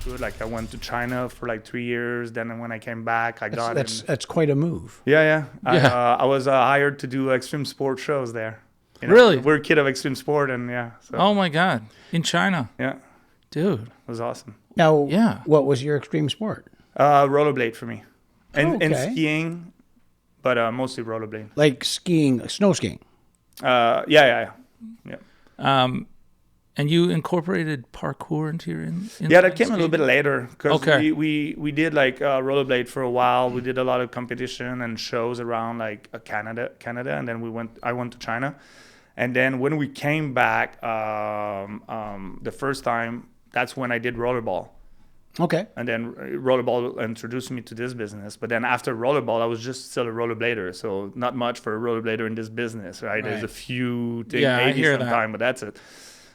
good. Like I went to China for like 3 years. Then when I came back, That's quite a move. Yeah. Yeah. I was hired to do extreme sport shows there. Really? We're a kid of extreme sport, and So, Oh my God. In China. yeah, Dude. it was awesome. Now, Yeah. what was your extreme sport? Rollerblade for me, and Okay. skiing, but mostly rollerblade. Like skiing, snow skiing. Yeah. And you incorporated parkour into your Yeah, that came a little bit later because Okay. we did like rollerblade for a while. We did a lot of competition and shows around like Canada, and then I went to China, and then when we came back the first time, that's when I did rollerball, Okay. and then rollerball introduced me to this business. But then after rollerball, I was just still a rollerblader, so not much for a rollerblader in this business, right? There's a few things, Yeah, I maybe hear that. sometime, but that's it.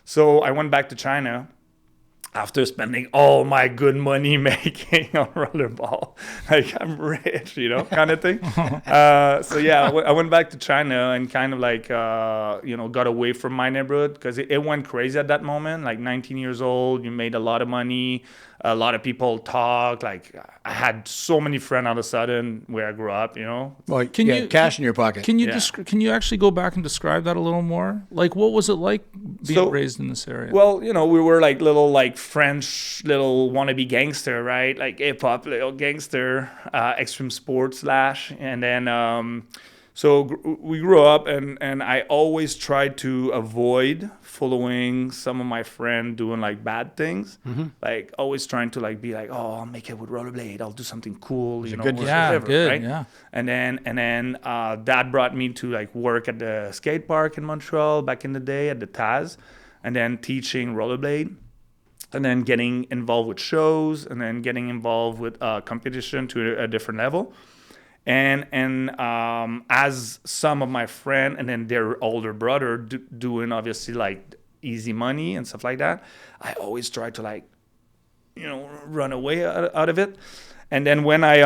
So I went back to China after spending all my good money making on rollerball. Like I'm rich, kind of thing. So yeah, I went back to China and kind of like, got away from my neighborhood because it went crazy at that moment. Like 19 years old, you made a lot of money. A lot of people talk. Like I had so many friends all of a sudden where I grew up, Well, Can you- cash in your pocket? Can you Yeah. can you actually go back and describe that a little more? Like, what was it like being raised in this area? Well, we were like little like French little wannabe gangster, right? Like hip hop little gangster, extreme sports slash, and then we grew up, and I always tried to avoid following some of my friends doing like bad things, like always trying to like be like, oh, I'll make it with rollerblade, I'll do something cool, good or Yeah, whatever, good, right? yeah. And then that brought me to like work at the skate park in Montreal back in the day at the Taz, and then teaching rollerblade, and then getting involved with shows, and then getting involved with competition to a different level. And as some of my friend and then their older brother doing obviously like easy money and stuff like that, I always try to like, run away out of it. And then when I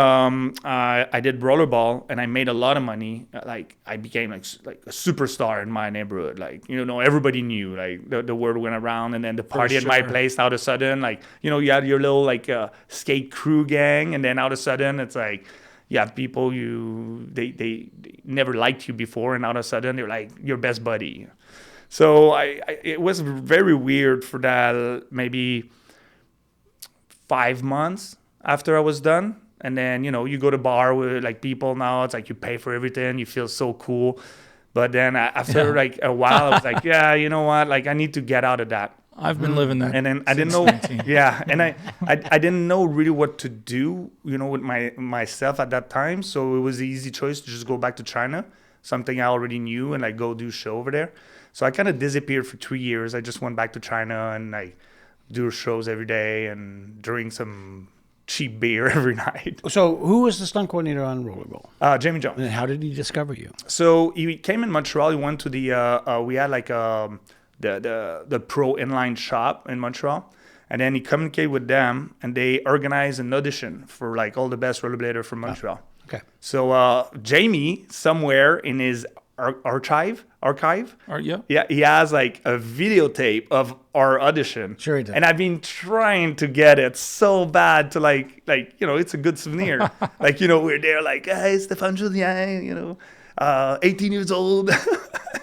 did rollerball and I made a lot of money, like I became like a superstar in my neighborhood. Like, everybody knew, like the word went around, and then the party at my place, all of a sudden, like, you had your little like skate crew gang, and then all of a sudden it's like, you have people they never liked you before, and all of a sudden they're like your best buddy. So it was very weird for that maybe 5 months after I was done. And then, you go to bar with like people now, it's like you pay for everything, you feel so cool. But then after like a while, I was like, yeah, you know what? Like I need to get out of that. I've been living that. And then I didn't know, yeah, and I didn't know really what to do, with myself at that time. So it was the easy choice to just go back to China, something I already knew, and like go do show over there. So I kind of disappeared for 3 years. I just went back to China and like do shows every day and drink some cheap beer every night. So who was the stunt coordinator on Rollerball? Jamie Jones. And how did he discover you? So he came in Montreal. He went to the we had like the pro inline shop in Montreal, and then he communicated with them, and they organized an audition for like all the best rollerbladers from Montreal. Okay. So Jamie, somewhere in his archive, Yeah. he has like a videotape of our audition. Sure he does. And I've been trying to get it so bad to like it's a good souvenir. Like, we're there like, hey, Stephane Julien, 18 years old,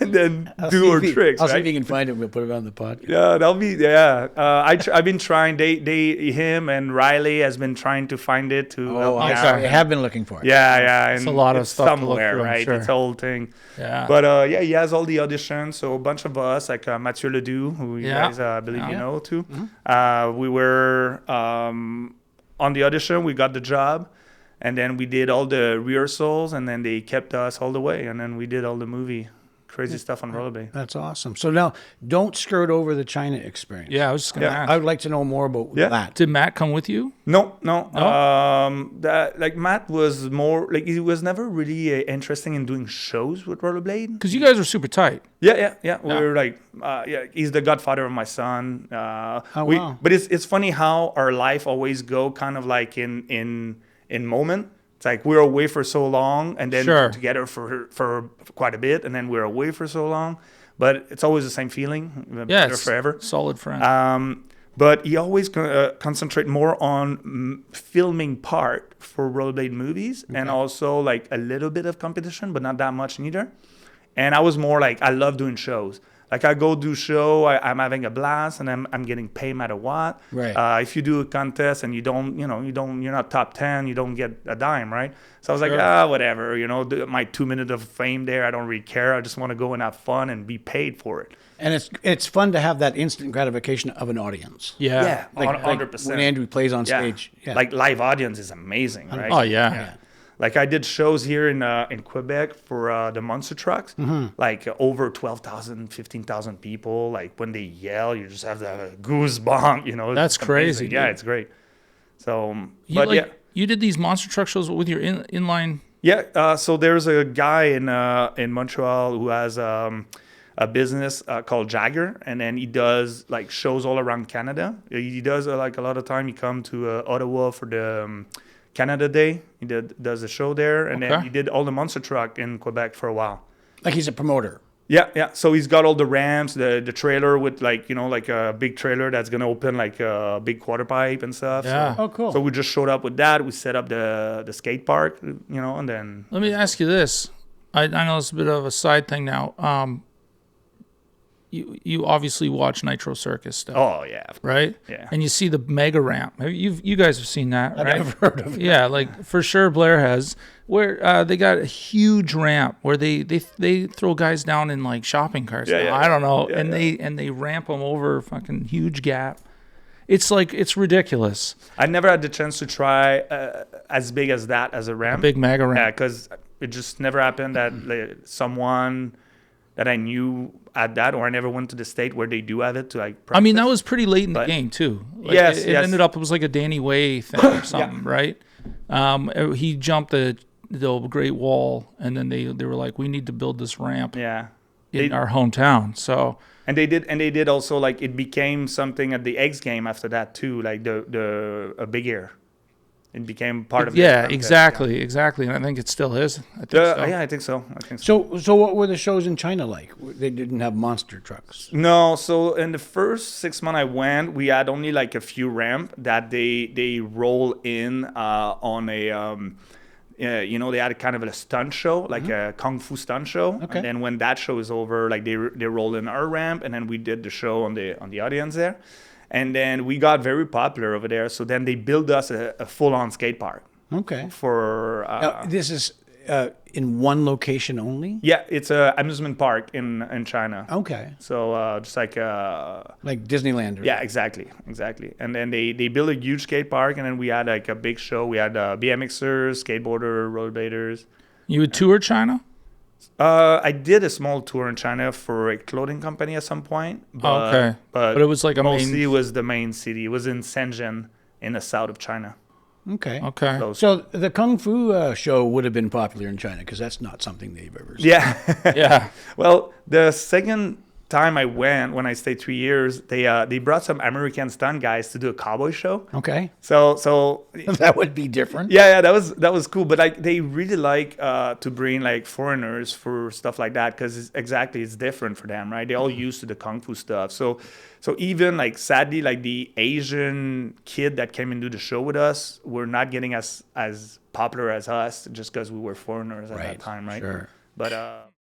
and then do our tricks, I'll right? see if you can find it. We'll put it on the podcast. Yeah, that'll be, yeah. I've been trying, him and Riley has been trying to find it to help me out. I have been looking for it. Yeah. And It's a lot of it's stuff to look somewhere, through, I'm right? sure. It's a whole thing. Yeah. But he has all the auditions. So a bunch of us, like Mathieu Ledoux, who you guys believe you know too. We were on the audition. We got the job. And then we did all the rehearsals, and then they kept us all the way. And then we did all the movie crazy stuff on rollerblade. That's awesome. So now, don't skirt over the China experience. Yeah, I was just gonna ask. I would like to know more about that. Did Matt come with you? No. That like Matt was more like he was never really interested in doing shows with rollerblade. Because you guys were super tight. Yeah. We were like, he's the godfather of my son. Wow. But it's funny how our life always go kind of like in moment. It's like we're away for so long, and then together for quite a bit, and then we're away for so long. But it's always the same feeling. Yeah, Better forever. Solid friend. But he always concentrate more on filming part for rollerblade movies, and also like a little bit of competition, but not that much neither. And I was more like, I love doing shows. Like I go do show, I'm having a blast, and I'm getting paid no matter what. Right. If you do a contest and you're not top 10, you don't get a dime, right? So I was like, whatever, my 2 minutes of fame there, I don't really care. I just want to go and have fun and be paid for it. And it's fun to have that instant gratification of an audience. Yeah, Like 100%. when Andrew plays on stage. Yeah. Like live audience is amazing, right? Oh yeah. Like I did shows here in Quebec for the monster trucks, like over 12,000, 15,000 people. Like when they yell, you just have the goosebump, That's crazy. Yeah, it's great. So, you did these monster truck shows with your inline. Yeah. So there's a guy in Montreal who has a business called Jagger, and then he does like shows all around Canada. He does like a lot of time. He come to Ottawa for the Canada Day. He does a show there, and then he did all the monster truck in Quebec for a while. Like he's a promoter. Yeah. So he's got all the ramps, the trailer with like a big trailer that's gonna open like a big quarter pipe and stuff. Yeah. Oh, cool. So we just showed up with that. We set up the skate park, and then. Let me ask you this. I know it's a bit of a side thing now. You obviously watch Nitro Circus stuff. Oh yeah. Right? Yeah. And you see the mega ramp. You guys have seen that, right? I've never heard of it. Yeah, like for sure Blair has. Where they got a huge ramp where they throw guys down in like shopping carts. Yeah. I don't know, Yeah, and they ramp them over a fucking huge gap. It's like it's ridiculous. I never had the chance to try as big as that as a ramp. A big mega ramp. Yeah, because it just never happened that someone that I knew at that, or I never went to the state where they do have it to like practice. I mean, that was pretty late in the game too. Like, yes, it ended up, it was like a Danny Way thing or something, right? He jumped the Great Wall, and then they were like, we need to build this ramp in our hometown. So and they did also, like, it became something at the X game after that too, like a big air. It became part of it. Exactly. And I think it still is. I think so. Yeah, I think so. So what were the shows in China like? They didn't have monster trucks. No, so in the first 6 months I went, we had only like a few ramp that they roll in on a they had a kind of a stunt show, like a kung fu stunt show. Okay. And then when that show is over, like they roll in our ramp, and then we did the show on the audience there. And then we got very popular over there. So then they built us a full-on skate park. Okay. For now, this is in one location only? Yeah, it's a amusement park in China. Okay. So just like Disneyland. Yeah, exactly. And then they built a huge skate park, and then we had like a big show. We had BMXers, skateboarders, rollerbladers. You would tour China? I did a small tour in China for a clothing company at some point. But, but it was like mostly it was the main city. It was in Shenzhen in the south of China. Okay. So the Kung Fu show would have been popular in China because that's not something they've ever seen. Yeah. Well, the second time I went, when I stayed 3 years, they brought some American stunt guys to do a cowboy show. Okay. So that would be different. Yeah, that was cool. But like they really like to bring like foreigners for stuff like that, because it's different for them, right? They're all used to the kung fu stuff. So even like sadly, like the Asian kid that came and do the show with us were not getting as popular as us just because we were foreigners at that time, right? Sure. But